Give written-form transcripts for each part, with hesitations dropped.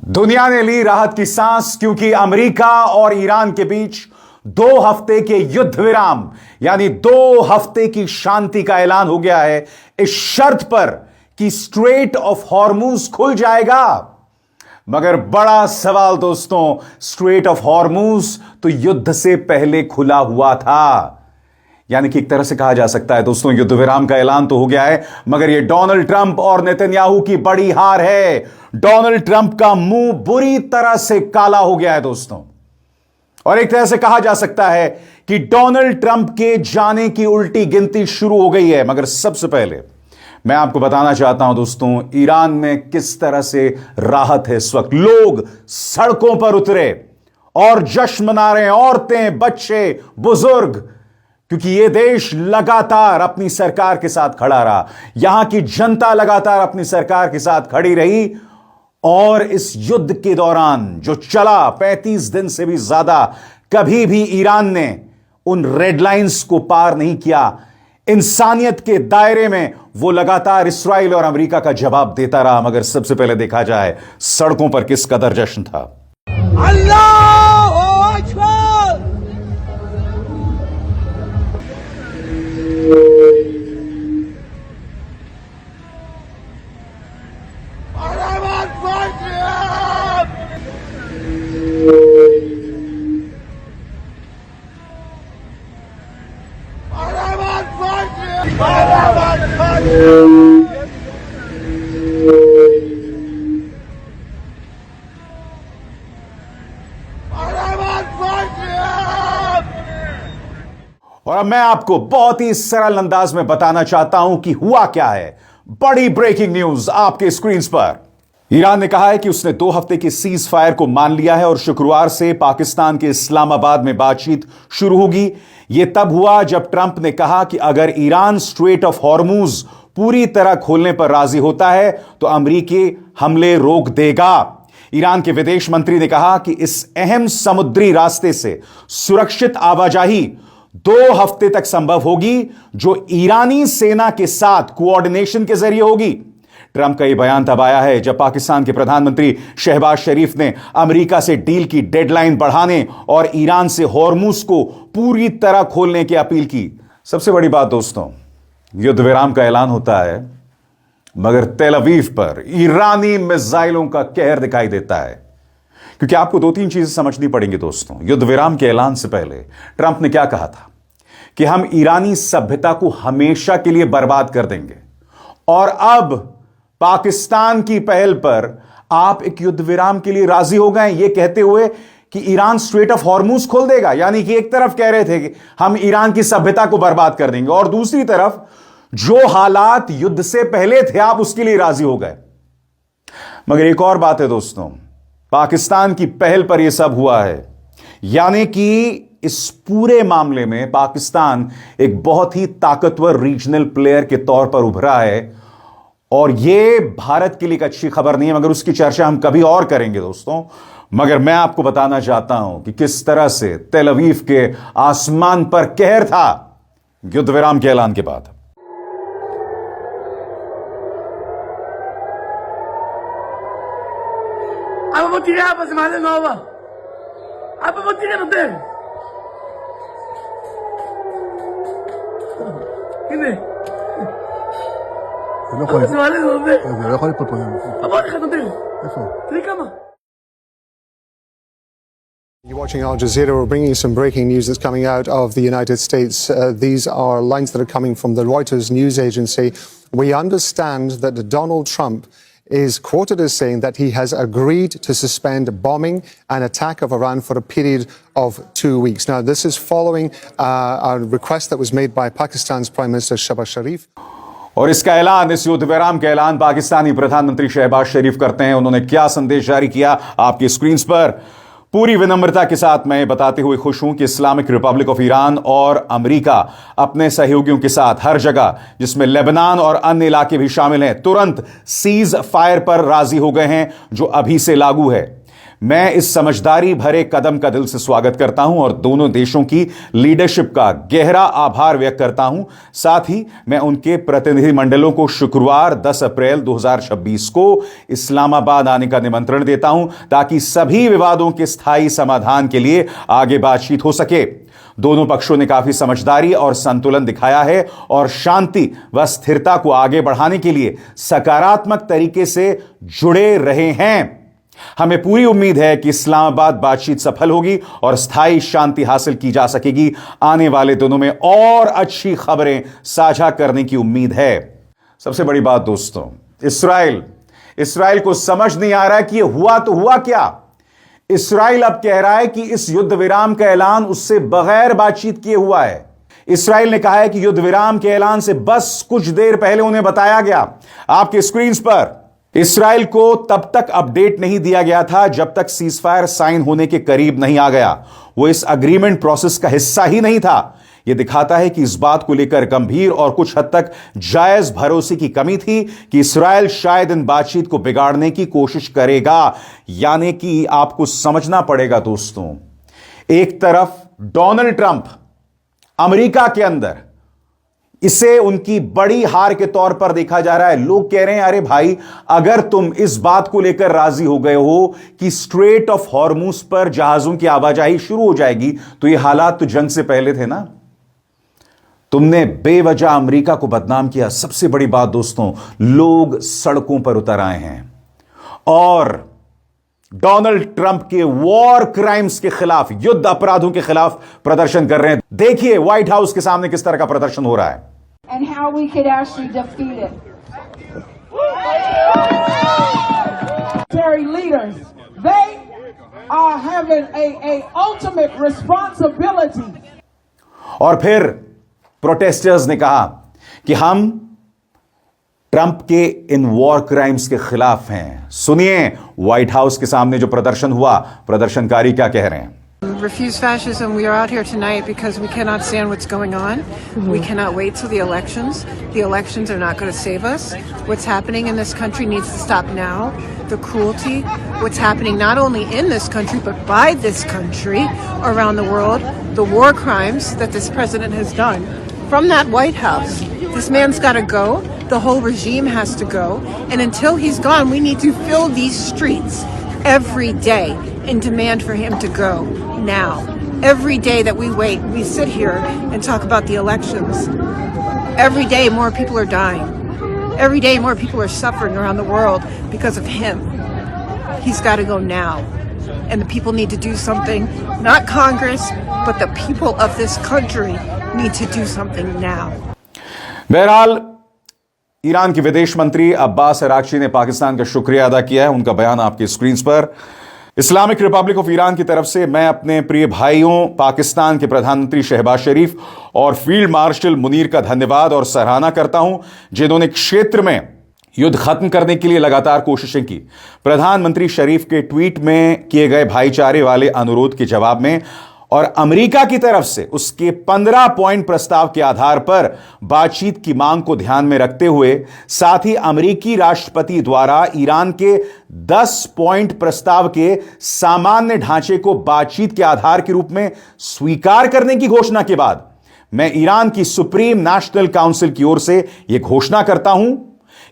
दुनिया ने ली राहत की सांस क्योंकि अमेरिका और ईरान के बीच 2 हफ्ते के युद्ध विराम यानी 2 हफ्ते की शांति का ऐलान हो गया है, इस शर्त पर कि स्ट्रेट ऑफ हॉर्मुज खुल जाएगा। मगर बड़ा सवाल दोस्तों, स्ट्रेट ऑफ हॉर्मुज तो युद्ध से पहले खुला हुआ था। यानी कि एक तरह से कहा जा सकता है दोस्तों, युद्ध विराम का ऐलान तो हो गया है, मगर यह डोनाल्ड ट्रंप और नेतन्याहू की बड़ी हार है। डोनाल्ड ट्रंप का मुंह बुरी तरह से काला हो गया है दोस्तों, और एक तरह से कहा जा सकता है कि डोनाल्ड ट्रंप के जाने की उल्टी गिनती शुरू हो गई है। मगर सबसे पहले मैं आपको बताना चाहता हूं दोस्तों, ईरान में किस तरह से राहत है। इस वक्त लोग सड़कों पर उतरे और जश्न मना रहे हैं, औरतें, बच्चे, बुजुर्ग, क्योंकि यह देश लगातार अपनी सरकार के साथ खड़ा रहा। यहां की जनता लगातार अपनी सरकार के साथ खड़ी रही, और इस युद्ध के दौरान जो चला 35 दिन से भी ज्यादा, कभी भी ईरान ने उन रेड लाइंस को पार नहीं किया। इंसानियत के दायरे में वो लगातार इस्राइल और अमेरिका का जवाब देता रहा। मगर सबसे पहले देखा जाए सड़कों पर किस कदर जश्न था। अल्लाह अकबर। और अब मैं आपको बहुत ही सरल अंदाज में बताना चाहता हूं कि हुआ क्या है। बड़ी ब्रेकिंग न्यूज आपके स्क्रीन पर। ईरान ने कहा है कि उसने 2 हफ्ते के सीज फायर को मान लिया है और शुक्रवार से पाकिस्तान के इस्लामाबाद में बातचीत शुरू होगी। यह तब हुआ जब ट्रंप ने कहा कि अगर ईरान स्ट्रेट ऑफ हॉर्मुज पूरी तरह खोलने पर राजी होता है तो अमेरिकी हमले रोक देगा। ईरान के विदेश मंत्री ने कहा कि इस अहम समुद्री रास्ते से सुरक्षित आवाजाही 2 हफ्ते तक संभव होगी, जो ईरानी सेना के साथ कोऑर्डिनेशन के जरिए होगी। ट्रंप का यह बयान तब आया है जब पाकिस्तान के प्रधानमंत्री शहबाज शरीफ ने अमेरिका से डील की डेडलाइन बढ़ाने और ईरान से हॉर्मुज को पूरी तरह खोलने की अपील की। सबसे बड़ी बात दोस्तों, युद्ध विराम का ऐलान होता है, मगर तेल अवीव पर ईरानी मिसाइलों का कहर दिखाई देता है। क्योंकि आपको 2-3 चीजें समझनी पड़ेंगी दोस्तों। युद्ध विराम के ऐलान से पहले ट्रंप ने क्या कहा था कि हम ईरानी सभ्यता को हमेशा के लिए बर्बाद कर देंगे, और अब पाकिस्तान की पहल पर आप एक युद्ध विराम के लिए राजी हो गए, यह कहते हुए कि ईरान स्ट्रेट ऑफ हॉर्मुज खोल देगा। यानी कि एक तरफ कह रहे थे कि हम ईरान की सभ्यता को बर्बाद कर देंगे, और दूसरी तरफ जो हालात युद्ध से पहले थे आप उसके लिए राजी हो गए। मगर एक और बात है दोस्तों, पाकिस्तान की पहल पर यह सब हुआ है। यानी कि इस पूरे मामले में पाकिस्तान एक बहुत ही ताकतवर रीजनल प्लेयर के तौर पर उभरा है, और यह भारत के लिए एक अच्छी खबर नहीं है, मगर उसकी चर्चा हम कभी और करेंगे दोस्तों। मगर मैं आपको बताना चाहता हूं कि किस तरह से तेल अवीव के आसमान पर कहर था युद्ध विराम के ऐलान के बाद। Apa mau tirar apa semana nova? Apa mau tirar no dele? Ini. Apa semana no dele? Eu olho para o Apa tirar no dele? Clica mano. You're watching Al Jazeera. We're bringing you some breaking news that's coming out of the United States. These are lines that are coming from the Reuters news agency. We understand that Donald Trump is quoted as saying that he has agreed to suspend bombing and attack of Iran for a period of 2 weeks. Now, this is following a request that was made by Pakistan's Prime Minister Shehbaz Sharif. और इसका ऐलान, इस युद्ध विराम का ऐलान पाकिस्तानी प्रधानमंत्री शहबाज शरीफ करते हैं। उन्होंने क्या संदेश जारी किया आपकी स्क्रीन पर। पूरी विनम्रता के साथ मैं बताते हुए खुश हूं कि इस्लामिक रिपब्लिक ऑफ ईरान और अमेरिका अपने सहयोगियों के साथ हर जगह, जिसमें लेबनान और अन्य इलाके भी शामिल हैं, तुरंत सीज फायर पर राजी हो गए हैं, जो अभी से लागू है। मैं इस समझदारी भरे कदम का दिल से स्वागत करता हूं और दोनों देशों की लीडरशिप का गहरा आभार व्यक्त करता हूं। साथ ही मैं उनके प्रतिनिधिमंडलों को शुक्रवार 10 अप्रैल 2026 को इस्लामाबाद आने का निमंत्रण देता हूं ताकि सभी विवादों के स्थायी समाधान के लिए आगे बातचीत हो सके। दोनों पक्षों ने काफी समझदारी और संतुलन दिखाया है और शांति व स्थिरता को आगे बढ़ाने के लिए सकारात्मक तरीके से जुड़े रहे हैं। हमें पूरी उम्मीद है कि इस्लामाबाद बातचीत सफल होगी और स्थायी शांति हासिल की जा सकेगी। आने वाले दिनों में और अच्छी खबरें साझा करने की उम्मीद है। सबसे बड़ी बात दोस्तों, इस्राइल को समझ नहीं आ रहा है कि यह हुआ तो हुआ क्या। इस्राइल अब कह रहा है कि इस युद्ध विराम का ऐलान उससे बगैर बातचीत किए हुआ है। इस्राइल ने कहा है कि युद्ध विराम के ऐलान से बस कुछ देर पहले उन्हें बताया गया। आपके स्क्रीन पर इस्राइल को तब तक अपडेट नहीं दिया गया था जब तक सीजफायर साइन होने के करीब नहीं आ गया। वो इस अग्रीमेंट प्रोसेस का हिस्सा ही नहीं था। यह दिखाता है कि इस बात को लेकर गंभीर और कुछ हद तक जायज भरोसे की कमी थी कि इस्राइल शायद इन बातचीत को बिगाड़ने की कोशिश करेगा। यानी कि आपको समझना पड़ेगा दोस्तों, एक तरफ डोनाल्ड ट्रंप अमेरिका के अंदर, इसे उनकी बड़ी हार के तौर पर देखा जा रहा है। लोग कह रहे हैं अरे भाई, अगर तुम इस बात को लेकर राजी हो गए हो कि स्ट्रेट ऑफ हॉर्मुज पर जहाजों की आवाजाही शुरू हो जाएगी, तो ये हालात तो जंग से पहले थे ना। तुमने बेवजह अमेरिका को बदनाम किया। सबसे बड़ी बात दोस्तों, लोग सड़कों पर उतर आए हैं और डोनाल्ड ट्रंप के वॉर क्राइम्स के खिलाफ, युद्ध अपराधों के खिलाफ प्रदर्शन कर रहे हैं। देखिए व्हाइट हाउस के सामने किस तरह का प्रदर्शन हो रहा है। And how we could actually defeat it. Military leaders, they are having a ultimate responsibility. और फिर प्रोटेस्टर्स ने कहा कि हम ट्रंप के इन वॉर क्राइम्स के खिलाफ हैं। सुनिए व्हाइट हाउस के सामने जो प्रदर्शन हुआ, प्रदर्शनकारी क्या कह रहे हैं। Refuse fascism. We are out here tonight because we cannot stand what's going on. We cannot wait till the elections. The elections are not going to save us. What's happening in this country needs to stop now. The cruelty, what's happening not only in this country but by this country around the world, the war crimes that this president has done from that White House. This man's got to go. The whole regime has to go. And until he's gone, we need to fill these streets every day and demand for him to go now. Every day that we wait, we sit here and talk about the elections. Every day more people are dying. Every day more people are suffering around the world because of him. He's got to go now. And the people need to do something. Not Congress, but the people of this country need to do something now. बहरहाल Iran के विदेश मंत्री Abbas Araghchi ने पाकिस्तान का शुक्रिया अदा किया है। उनका बयान आपके स्क्रीन पर। इस्लामिक रिपब्लिक ऑफ ईरान की तरफ से मैं अपने प्रिय भाइयों पाकिस्तान के प्रधानमंत्री शहबाज शरीफ और फील्ड मार्शल मुनीर का धन्यवाद और सराहना करता हूं, जिन्होंने क्षेत्र में युद्ध खत्म करने के लिए लगातार कोशिशें की। प्रधानमंत्री शरीफ के ट्वीट में किए गए भाईचारे वाले अनुरोध के जवाब में और अमेरिका की तरफ से उसके 15 पॉइंट प्रस्ताव के आधार पर बातचीत की मांग को ध्यान में रखते हुए, साथ ही अमेरिकी राष्ट्रपति द्वारा ईरान के 10 पॉइंट प्रस्ताव के सामान्य ढांचे को बातचीत के आधार के रूप में स्वीकार करने की घोषणा के बाद, मैं ईरान की सुप्रीम नेशनल काउंसिल की ओर से यह घोषणा करता हूं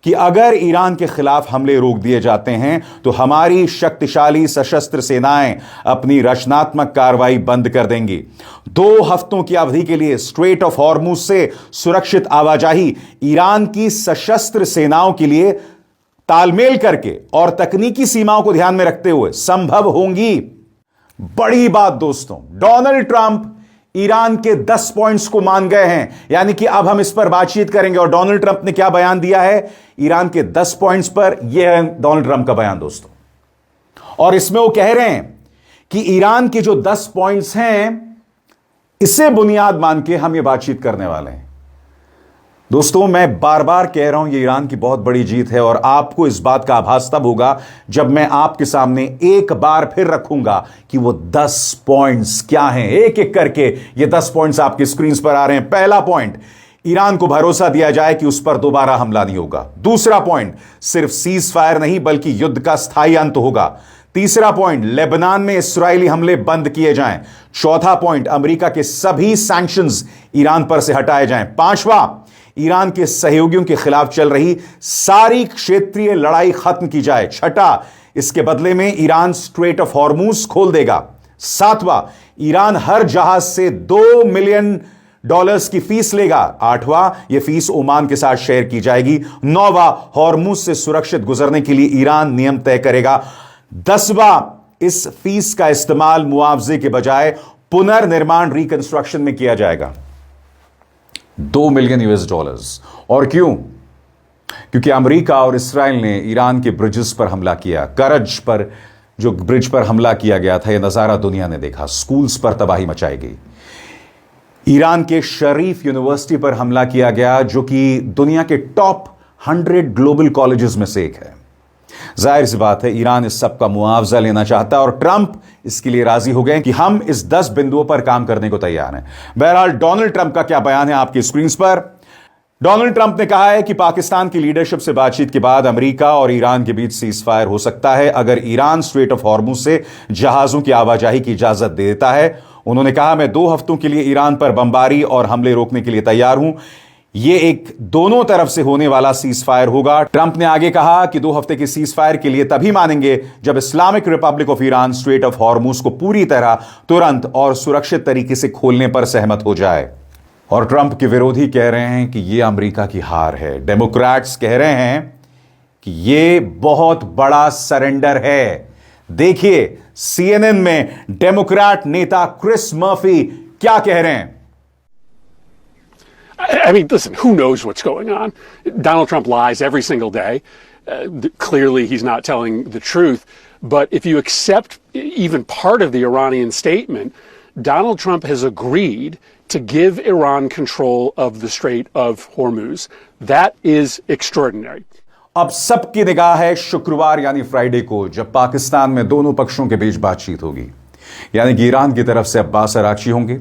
कि अगर ईरान के खिलाफ हमले रोक दिए जाते हैं तो हमारी शक्तिशाली सशस्त्र सेनाएं अपनी रचनात्मक कार्रवाई बंद कर देंगी। 2 हफ्तों की अवधि के लिए स्ट्रेट ऑफ हॉर्मुज से सुरक्षित आवाजाही ईरान की सशस्त्र सेनाओं के लिए तालमेल करके और तकनीकी सीमाओं को ध्यान में रखते हुए संभव होंगी। बड़ी बात दोस्तों, डोनाल्ड ट्रंप ईरान के 10 पॉइंट्स को मान गए हैं, यानी कि अब हम इस पर बातचीत करेंगे। और डोनाल्ड ट्रंप ने क्या बयान दिया है ईरान के 10 पॉइंट्स पर? यह है डोनाल्ड ट्रंप का बयान दोस्तों। और इसमें वो कह रहे हैं कि ईरान के जो 10 पॉइंट्स हैं, इसे बुनियाद मान के हम ये बातचीत करने वाले हैं। दोस्तों, मैं बार बार कह रहा हूं यह ईरान की बहुत बड़ी जीत है और आपको इस बात का आभास तब होगा जब मैं आपके सामने एक बार फिर रखूंगा कि वो 10 पॉइंट्स क्या हैं। एक एक करके ये 10 पॉइंट्स आपकी स्क्रीन पर आ रहे हैं। पहला पॉइंट, ईरान को भरोसा दिया जाए कि उस पर दोबारा हमला नहीं होगा। दूसरा पॉइंट, सिर्फ सीज फायर नहीं बल्कि युद्ध का स्थायी अंत होगा। तीसरा पॉइंट, लेबनान में इस्राएली हमले बंद किए जाएं। चौथा पॉइंट, अमेरिका के सभी सैंक्शंस ईरान पर से हटाए जाएं। पांचवा, ईरान के सहयोगियों के खिलाफ चल रही सारी क्षेत्रीय लड़ाई खत्म की जाए। छठा, इसके बदले में ईरान स्ट्रेट ऑफ हॉर्मूज खोल देगा। सातवां, ईरान हर जहाज से $2 मिलियन की फीस लेगा। आठवां, यह फीस ओमान के साथ शेयर की जाएगी। नौवां, हॉर्मूज से सुरक्षित गुजरने के लिए ईरान नियम तय करेगा। 10वां, इस फीस का इस्तेमाल मुआवजे के बजाय पुनर्निर्माण रिकंस्ट्रक्शन में किया जाएगा। $2 मिलियन। और क्यों? क्योंकि अमेरिका और इस्राएल ने ईरान के ब्रिजेस पर हमला किया। करज पर जो ब्रिज पर हमला किया गया था, यह नजारा दुनिया ने देखा। स्कूल्स पर तबाही मचाई गई। ईरान के शरीफ यूनिवर्सिटी पर हमला किया गया, जो कि दुनिया के टॉप 100 ग्लोबल कॉलेजेस में से एक है। जाहिर सी बात है, ईरान इस सब का मुआवजा लेना चाहता है और ट्रंप इसके लिए राजी हो गए कि हम इस 10 बिंदुओं पर काम करने को तैयार हैं। बहरहाल, डोनाल्ड ट्रंप का क्या बयान है आपकी स्क्रीन पर। डोनाल्ड ट्रंप ने कहा है कि पाकिस्तान की लीडरशिप से बातचीत के बाद अमेरिका और ईरान के बीच सीज फायर हो सकता है अगर ईरान स्ट्रेट ऑफ हॉर्मूज से जहाजों की आवाजाही की इजाजत दे देता है। उन्होंने कहा, मैं 2 हफ्तों के लिए ईरान पर बमबारी और हमले रोकने के लिए तैयार हूं। यह एक दोनों तरफ से होने वाला सीज फायर होगा। ट्रंप ने आगे कहा कि 2 हफ्ते के सीज फायर के लिए तभी मानेंगे जब Islamic Republic of Iran straight of Hormuz को पूरी तरह, तुरंत और सुरक्षित तरीके से खोलने पर सहमत हो जाए। और ट्रंप के विरोधी कह रहे हैं कि यह अमेरिका की हार है। डेमोक्रेट्स कह रहे हैं कि यह बहुत बड़ा सरेंडर है। देखिए CNN में डेमोक्रेट नेता क्रिस मर्फी क्या कह रहे हैं। I mean, listen, who knows what's going on? Donald Trump lies every single day. Clearly, he's not telling the truth. But if you accept even part of the Iranian statement, Donald Trump has agreed to give Iran control of the Strait of Hormuz. That is extraordinary. अब सबकी निगाह है शुक्रवार यानी Friday को, जब पाकिस्तान में दोनों पक्षों के बीच बातचीत होगी। यानी कि ईरान की तरफ से अब्बास अराक्ची होंगे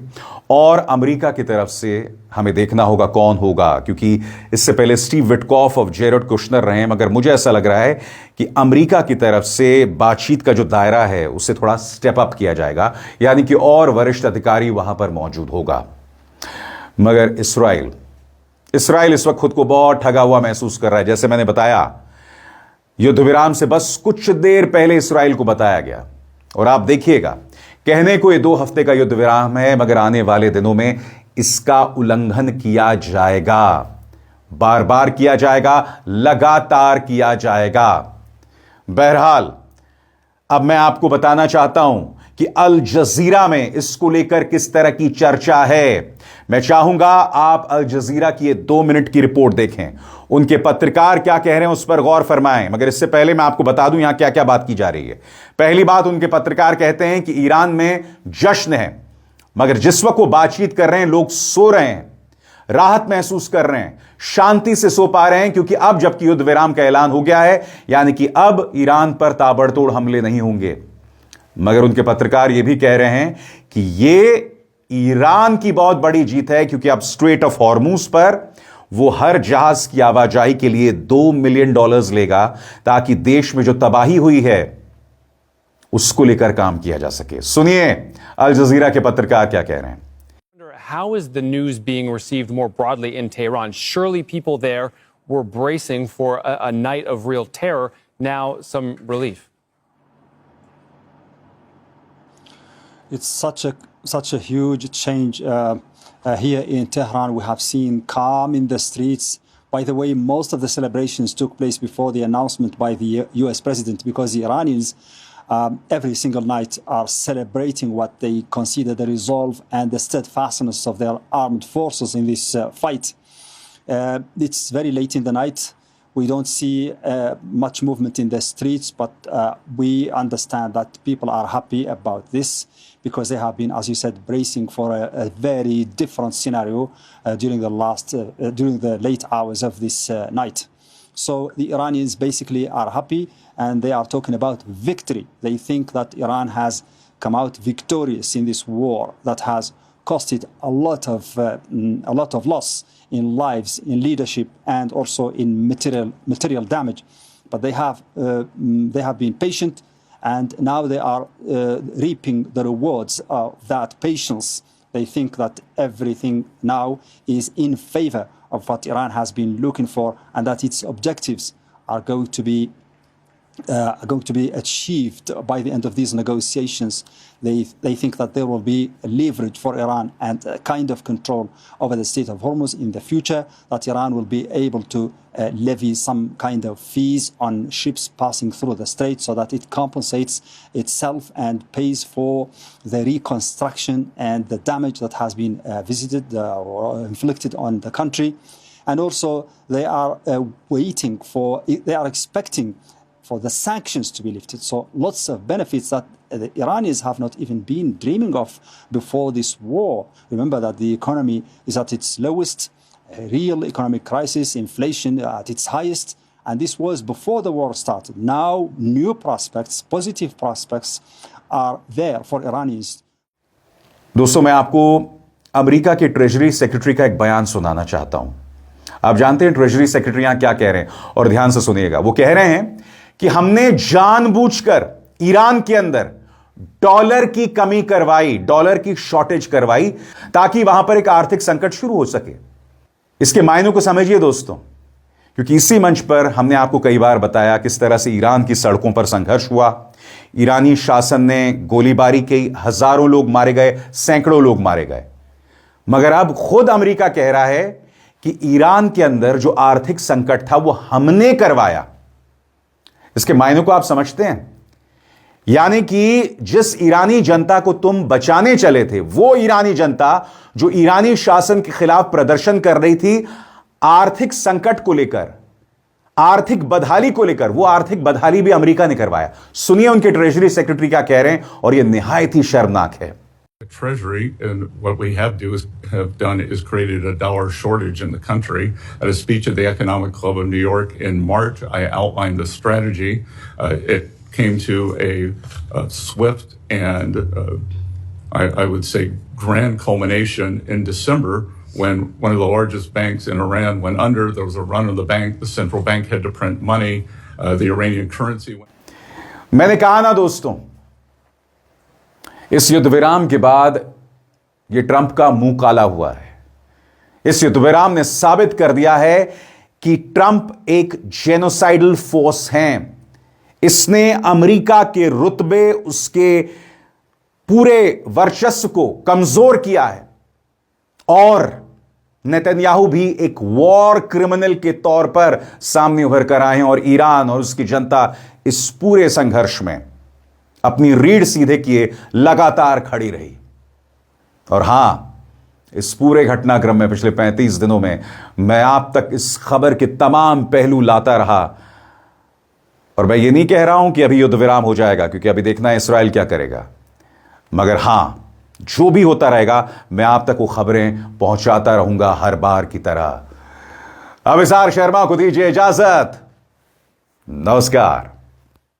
और अमेरिका की तरफ से हमें देखना होगा कौन होगा, क्योंकि इससे पहले स्टीव विटकॉफ और जेरेड कुशनर रहे हैं। मगर मुझे ऐसा लग रहा है कि अमेरिका की तरफ से बातचीत का जो दायरा है उसे थोड़ा स्टेप अप किया जाएगा, यानी कि और वरिष्ठ अधिकारी वहां पर मौजूद होगा। मगर इसराइल इस वक्त खुद को बहुत ठगा हुआ महसूस कर रहा है। जैसे मैंने बताया, युद्ध विराम से बस कुछ देर पहले इसराइल को बताया गया, और आप देखिएगा, कहने को ये 2 हफ्ते का युद्ध विराम है, मगर आने वाले दिनों में इसका उल्लंघन किया जाएगा, बार बार किया जाएगा, लगातार किया जाएगा। बहरहाल, अब मैं आपको बताना चाहता हूं कि अल जजीरा में इसको लेकर किस तरह की चर्चा है। मैं चाहूंगा आप अल जजीरा की ये 2 मिनट की रिपोर्ट देखें, उनके पत्रकार क्या कह रहे हैं उस पर गौर फरमाएं। मगर इससे पहले मैं आपको बता दूं यहां क्या क्या बात की जा रही है। पहली बात, उनके पत्रकार कहते हैं कि ईरान में जश्न है, मगर जिस वक्त वो बातचीत कर रहे हैं लोग सो रहे हैं, राहत महसूस कर रहे हैं, शांति से सो पा रहे हैं, क्योंकि अब जबकि युद्ध विराम का ऐलान हो गया है, यानी कि अब ईरान पर ताबड़तोड़ हमले नहीं होंगे। मगर उनके पत्रकार यह भी कह रहे हैं कि यह ईरान की बहुत बड़ी जीत है, क्योंकि अब स्ट्रेट ऑफ हॉर्मूज पर वो हर जहाज की आवाजाही के लिए $2 मिलियन लेगा, ताकि देश में जो तबाही हुई है उसको लेकर काम किया जा सके। सुनिए अल जजीरा के पत्रकार क्या कह रहे हैं। How is the news being received more broadly in Tehran? Surely people there were bracing for a night of real terror. Now some relief. It's such a huge change here in Tehran. We have seen calm in the streets. By the way, most of the celebrations took place before the announcement by the U.S. president, because the Iranians every single night are celebrating what they consider the resolve and the steadfastness of their armed forces in this fight. It's very late in the night. We don't see much movement in the streets, but we understand that people are happy about this, because they have been, as you said, bracing for a very different scenario during the late hours of this night. So the Iranians basically are happy, and they are talking about victory. They think that Iran has come out victorious in this war that has costed a lot of loss in lives, in leadership, and also in material damage. But they have been patient, and now they are reaping the rewards of that patience. They think that everything now is in favor of what Iran has been looking for, and that its objectives are going to be achieved by the end of these negotiations. They think that there will be a leverage for Iran and a kind of control over the Strait of Hormuz in the future, that Iran will be able to levy some kind of fees on ships passing through the strait so that it compensates itself and pays for the reconstruction and the damage that has been visited or inflicted on the country. And also they are expecting for the sanctions to be lifted. So lots of benefits that the Iranians have not even been dreaming of before this war. Remember that the economy is at its lowest, real economic crisis, inflation at its highest, and this was before the war started. Now new prospects, positive prospects are there for Iranians. दोस्तों, मैं आपको America के treasury secretary का एक बयान सुनाना चाहता हूं। आप जानते हैं ट्रेजरी सेक्रेटरी यहां क्या कह रहे हैं, और ध्यान से सुनिएगा। वो कह रहे हैं कि हमने जानबूझकर ईरान के अंदर डॉलर की कमी करवाई, डॉलर की शॉर्टेज करवाई, ताकि वहां पर एक आर्थिक संकट शुरू हो सके। इसके मायनों को समझिए दोस्तों, क्योंकि इसी मंच पर हमने आपको कई बार बताया किस तरह से ईरान की सड़कों पर संघर्ष हुआ, ईरानी शासन ने गोलीबारी की, हजारों लोग मारे गए, सैकड़ों लोग मारे गए। मगर अब खुद अमेरिका कह रहा है कि ईरान के अंदर जो आर्थिक संकट था वो हमने करवाया। इसके मायनों को आप समझते हैं? यानी कि जिस ईरानी जनता को तुम बचाने चले थे, वो ईरानी जनता जो ईरानी शासन के खिलाफ प्रदर्शन कर रही थी आर्थिक संकट को लेकर, आर्थिक बदहाली को लेकर, वो आर्थिक बदहाली भी अमेरिका ने करवाया। सुनिए उनके ट्रेजरी सेक्रेटरी क्या कह रहे हैं, और यह निहायत ही शर्मनाक है। Treasury, and what we have done is created a dollar shortage in the country. At a speech at the Economic Club of New York in March, I outlined the strategy. It came to a swift and I would say grand culmination in December when one of the largest banks in Iran went under. There was a run on the bank. The central bank had to print money. The Iranian currency went. मैंने कहा ना दोस्तों, इस युद्ध विराम के बाद यह ट्रंप का मुंह काला हुआ है। इस युद्ध विराम ने साबित कर दिया है कि ट्रंप एक जेनोसाइडल फोर्स हैं। इसने अमेरिका के रुतबे, उसके पूरे वर्चस्व को कमजोर किया है, और नेतन्याहू भी एक वॉर क्रिमिनल के तौर पर सामने उभर कर आए हैं, और ईरान और उसकी जनता इस पूरे संघर्ष में अपनी रीढ़ सीधे किए लगातार खड़ी रही। और हां, इस पूरे घटनाक्रम में पिछले 35 दिनों में मैं आप तक इस खबर के तमाम पहलू लाता रहा, और मैं ये नहीं कह रहा हूं कि अभी युद्ध विराम हो जाएगा, क्योंकि अभी देखना है इसराइल क्या करेगा। मगर हां, जो भी होता रहेगा मैं आप तक वो खबरें पहुंचाता रहूंगा हर बार की तरह। अब इसार शर्मा को दीजिए इजाजत। नमस्कार।